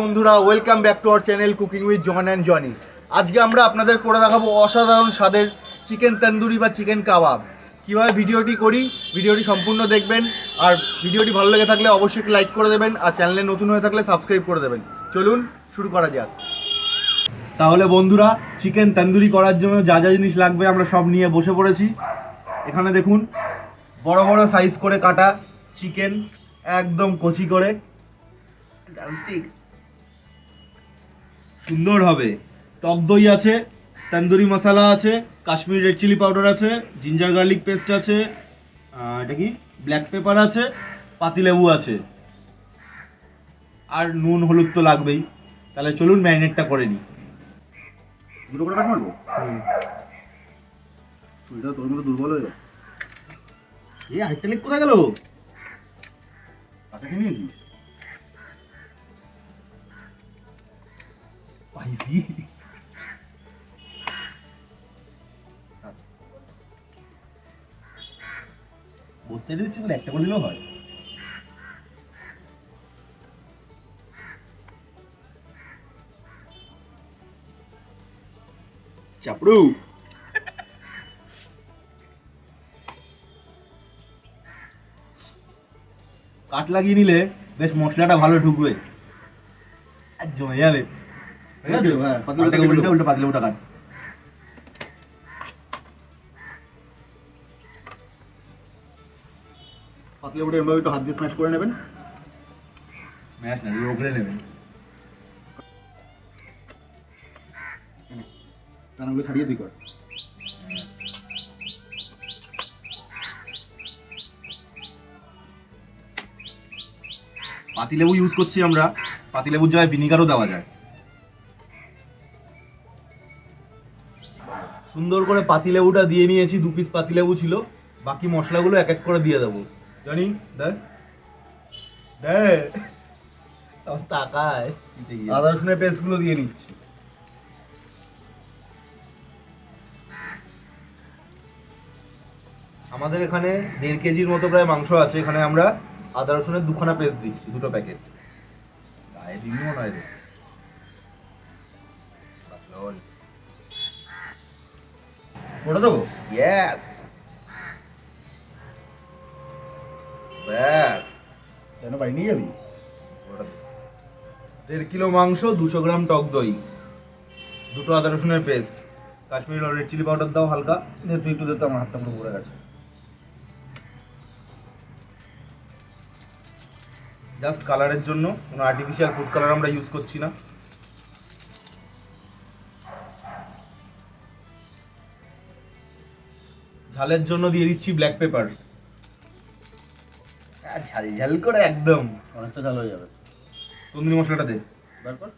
বন্ধুরা, welcome back to our channel cooking with John and Johnny. আজকে আমরা আপনাদের করে দেখাবো অসাধারণ স্বাদের চিকেন তন্দুরি বা চিকেন কাবাব। কীভাবে ভিডিওটি করি, ভিডিওটি সম্পূর্ণ দেখবেন। আর ভিডিওটি ভালো লেগে থাকলে অবশ্যই একটি লাইক করে দেবেন, আর চ্যানেলে নতুন হয়ে থাকলে সাবস্ক্রাইব করে দেবেন। চলুন শুরু করা যাক। তাহলে বন্ধুরা, চিকেন তন্দুরি করার জন্য যা যা জিনিস লাগবে আমরা সব নিয়ে বসে পড়েছি। এখানে দেখুন, বড় বড় সাইজ করে কাটা চিকেন, একদম কচি করে, সুন্দর হবে। টক দই আছে, তন্দুরি মশলা আছে, কাশ্মীরি রেড চিলি পাউডার আছে, জিঞ্জার গার্লিক পেস্ট আছে, এটা কি ব্ল্যাক পেপার আছে, পাতিলেবু আছে, আর নুন হলুদ তো লাগবেই। তাহলে চলুন ম্যারিনেটটা করে নিই। দুটো করে কাট মারবো। ছুরিটা তোর মতো দুর্বল হয়ে যায়। এই আরেকটা লেগ কোথায় গেল? কাটাকে নিয়েছিস? পাইছি। বোথ সাইডে দিচ্ছি, তাহলে একটা করে দিলেও হয়। চাপড়ু। কাট লাগিয়ে নিলে বেশ মশলাটা ভালো ঢুকবে, আর জমে যাবে। ঠিক আছে, হ্যাঁ, উল্টো পাতিলেবুটা কাট। পাতিলেবুটা এভাবে একটু হাত দিয়ে স্ম্যাশ করে নেবেন। স্ম্যাশ না, রগড়ে নেবেন। দানাগুলো ছাড়িয়ে দিই কর। পাতিলেবু ইউজ করছি আমরা, পাতিলেবুর জায়গায় ভিনিগারও দেওয়া যায়। সুন্দর করে পাতিলেবুটা দিয়ে নিয়েছি, 2 পিস পাতিলেবু ছিল। বাকি মশলাগুলো এক এক করে দিয়ে দেবো। জানি দেখ দেখ, তাকায়। আদা রসুনের পেস্টগুলো দিয়ে নিচ্ছি। আমাদের এখানে 1.5 কেজির মতো প্রায় মাংস আছে। এখানে আমরা আদা রসুনের 2খানা পেস্ট দিচ্ছি, 2টো প্যাকেট। গায়ে দিবি মনে হয় রে। ওটা দেবো? ইয়েস, ব্যাস। কেন বাড়ি নিয়ে যাবি? 1.5 কিলো মাংস, 200 গ্রাম টক দই, 2টো আদা রসুনের paste, Kashmiri red chilli powder দাও হালকা, যেহেতু একটু দিতে আমার হাতটা পুরো পড়ে গেছে। জাস্ট কালারের জন্য, কোনো আর্টিফিশিয়াল ফুড কালার আমরা ইউজ করছি না। ঝালের জন্য দিয়ে দিচ্ছি ব্ল্যাক পেপার, ঝাল ঝাল করে একদম, অনেকটা ঝাল হয়ে যাবে। তন্দুরি মশলাটা দে, তারপর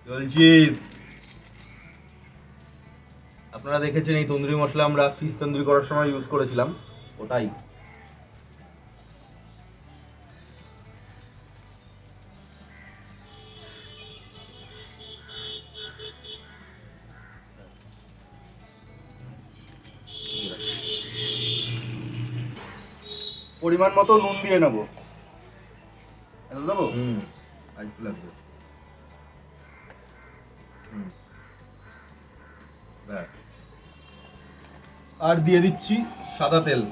জলজিস। আপনারা দেখেছেন এই তন্দুরি মশলা আমরা ফিশ তন্দুরি করার সময় ইউজ করেছিলাম, ওটাই। পরিমাণ মতো নুন দিয়ে নেবো। এত দেবো? আরেকটু লাগবে। ব্যাস। আর দিয়ে দিচ্ছি সাদা তেল।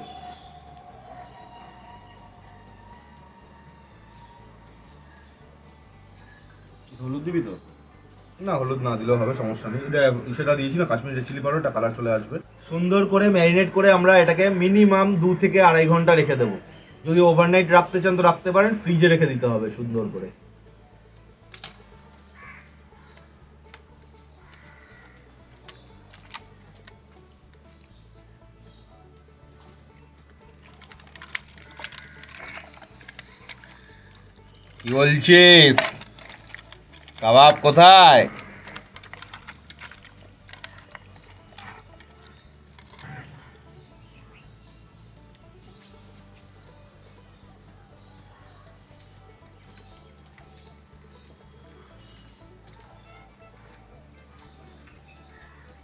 হলুদ দিবি তো? না, হলুদ না দিলেও হবে, সমস্যা নেই। এটা সেটা দিয়েছি না, কাশ্মীরি রেড চিলি পাউডারটা, কালার চলে আসবে। সুন্দর করে ম্যারিনেট করে আমরা এটাকে মিনিমাম 2 থেকে 2.5 ঘন্টা রেখে দেবো। যদি ওভারনাইট রাখতে চান তো রাখতে পারেন, ফ্রিজে রেখে দিতে হবে সুন্দর করে। কি বলছিস? কাবাব কোথায়?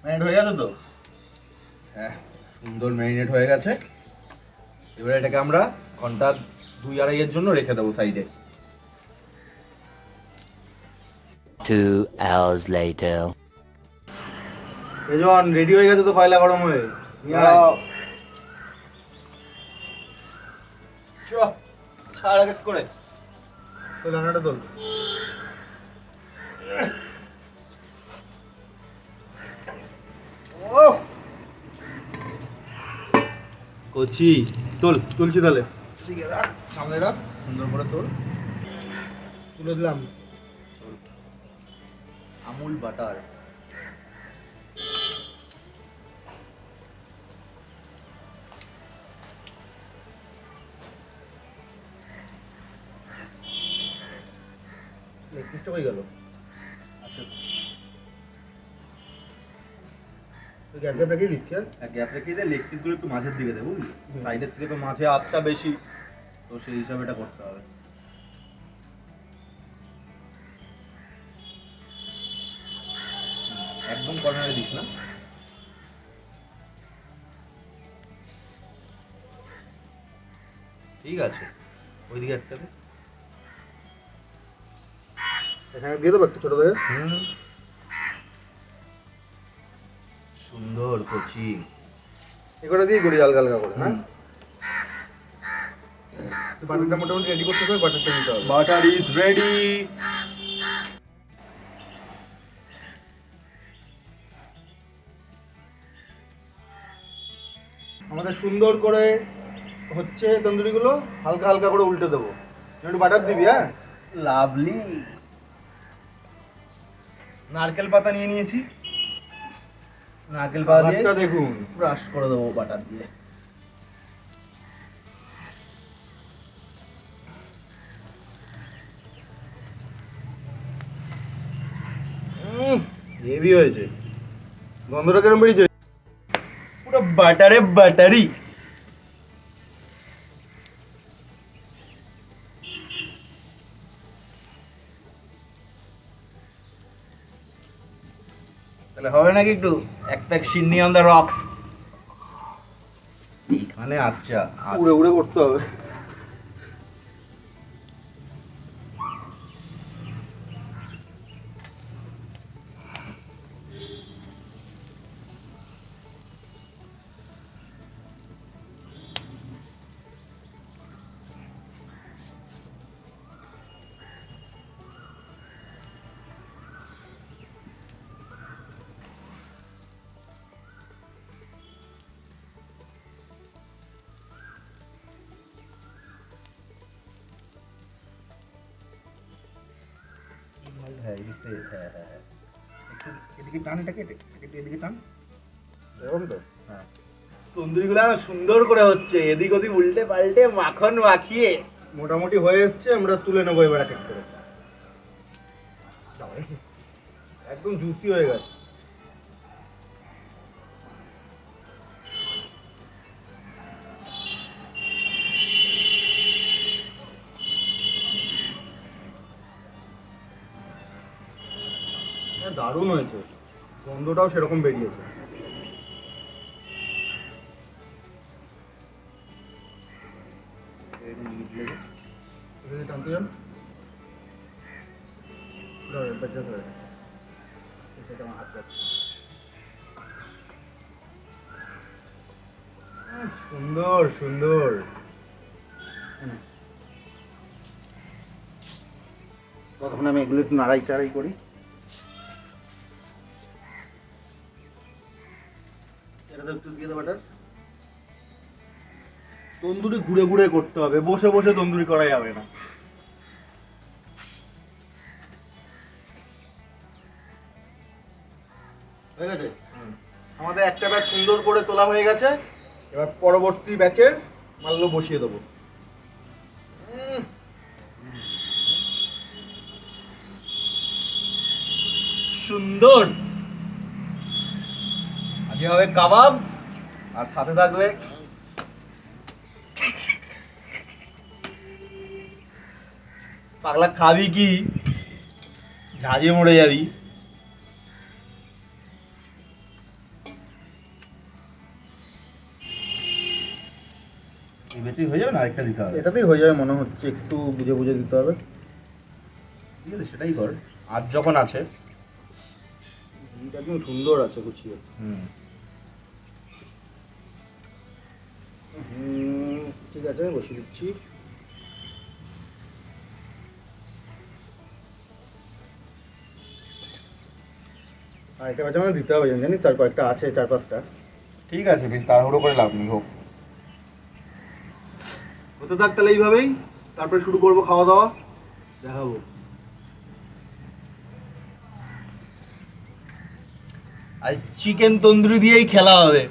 ম্যারিনেট হয়ে গেছে তো? হ্যাঁ, সুন্দর ম্যারিনেট হয়ে গেছে। এবার এটাকে আমরা ঘন্টা 2-2.5 জন্য রেখে দেবো সাইডে। 2 hours later. এজন রেডি হয়ে গেছে তো কয়লা গরম হয়ে। নিয়ে আয়। ছাড় এক করে তো রান্নাটা তোল। ওফ কচি তুলছি তাহলে। সামনে রাখ সুন্দর করে তোর তুলে দিলাম। আমুল বাটার লেগ পিসটা হয়ে গেল। আচ্ছা তো গ্যাপ গ্যাপ রেখে দিচ্ছি। গ্যাপ রেখে দিয়ে লেগ পিসগুলো একটু মাঝের দিকে দেবো বুঝলি সাইডের থেকে তো মাঝে আঁচটা বেশি তো সেই হিসাবে এটা করতে হবে। একদম কর্নারে দিস না ঠিক আছে ওইদিকে একটা দে। এখানে দিয়ে দেবো একটু ছোট করে। সুন্দর কচি এগুলো দিয়ে করি হালকা হালকা করে। হ্যাঁ বাটারটা মোটামুটি রেডি করতে হবে। বাটারটা দিতে হবে। Butter is ready. আমাদের সুন্দর করে হচ্ছে তন্দুরিগুলো হালকা হালকা করে উল্টে দেবো। একটু বাটার দিবি। হ্যাঁ লাভলি নারকেল পাতা নিয়ে নিয়েছি নারকেল পাতা দিয়ে কালারটা দেখুন। ব্রাশ করে দেবো বাটার দিয়ে। হেভি হয়েছে। গন্ধটা কেরম বেরিয়েছে। পুরো বাটারে বাটারি। তাহলে হবে নাকি একটু এক প্যাক সিন্নি অন দ্য রক্স এখানে আসছে উড়ে উড়ে করতে হবে। হ্যাঁ হ্যাঁ হ্যাঁ একটু এদিকে টান এটাকে একটু এদিকে টান এরকম তো। হ্যাঁ তন্দুরিগুলো সুন্দর করে হচ্ছে এদিক ওদিক উল্টে পাল্টে মাখন মাখিয়ে মোটামুটি হয়ে এসছে। আমরা তুলে নেবো এবার এক এক করে। একদম জুতি হয়ে গেছে। দারুণ হয়েছে। গন্ধটাও সেরকম বেরিয়েছে। টানতে যান। হাত যাচ্ছে। সুন্দর সুন্দর। তখন আমি এগুলো একটু নাড়াই চাড়াই করি। তন্দুরি ঘুরে ঘুরে করতে হবে, বসে বসে তন্দুরি করা যাবে না। হয়ে গেছে আমাদের একটা ব্যাচ সুন্দর করে তোলা হয়ে গেছে। এবার পরবর্তী ব্যাচের মালগুলো বসিয়ে দেবো। সুন্দর আজকে হবে কাবাব আর সাথে থাকবে পাগলা খাবি কি ঝাঁঝে মরে যাবি। এতেই হয়ে যাবে না, আরেকটা দিতে হবে? এটাতেই হয়ে যাবে মনে হচ্ছে, একটু বুঝে বুঝে দিতে হবে। ঠিক আছে, সেটাই কর। আজ যখন আছে। ঘিটা একদম সুন্দর আছে গুছিয়ে। ঠিক আছে, বসিয়ে দিচ্ছি। আর এটা বাজে মানে দিতে হবে জানি, তার কয়েকটা আছে 4-5টা। ঠিক আছে, বেশ তাড়াহুড়ো করে লাভ নেই, হোক। হতে থাক তাহলে এইভাবেই, তারপরে শুরু করবো খাওয়া দাওয়া, দেখাবো। আজ চিকেন তন্দুরি দিয়েই খেলা হবে।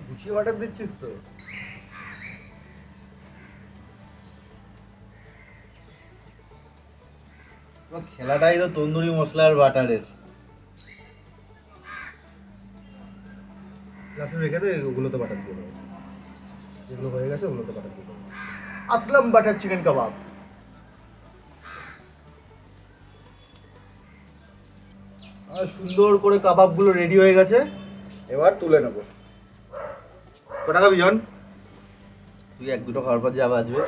গুছিয়ে বাটার দিচ্ছিস তো? খেলাটাই তো তন্দুরি মশলা আর বাটারের। গ্লাসে রেখে দে, ওগুলোতে বাটার দিয়ে দেবো। যেগুলো হয়ে গেছে ওগুলোতে বাটার দিয়ে দেবো। আসলাম বাটার চিকেন কাবাব। আর সুন্দর করে কাবাবগুলো রেডি হয়ে গেছে, এবার তুলে নেবো। কটা খাবি জন? তুই 1-2টো খাওয়ার পর যা বাজবে।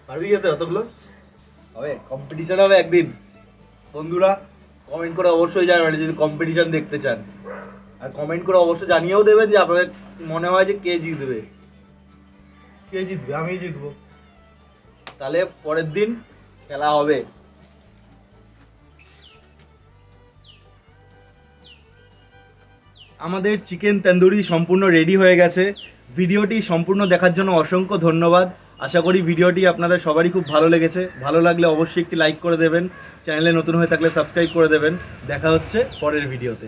পারবি যেতে অতগুলো? হবে, কম্পিটিশন হবে একদিন। বন্ধুরা কমেন্ট করে অবশ্যই জানাবেন যদি কম্পিটিশন দেখতে চান, আর কমেন্ট করে অবশ্যই জানিয়েও দেবেন যে আপনাদের মনে হয় যে কে জিতবে। কে জিতবে? আমি জিতবো। তাহলে পরের দিন খেলা হবে। আমাদের চিকেন তন্দুরি সম্পূর্ণ রেডি হয়ে গেছে। ভিডিওটি সম্পূর্ণ দেখার জন্য অসংখ্য ধন্যবাদ। আশা করি ভিডিওটি আপনাদের সবারই খুব ভালো লেগেছে। ভালো লাগলে অবশ্যই একটি লাইক করে দেবেন, চ্যানেলে নতুন হয়ে থাকলে সাবস্ক্রাইব করে দেবেন। দেখা হচ্ছে পরের ভিডিওতে।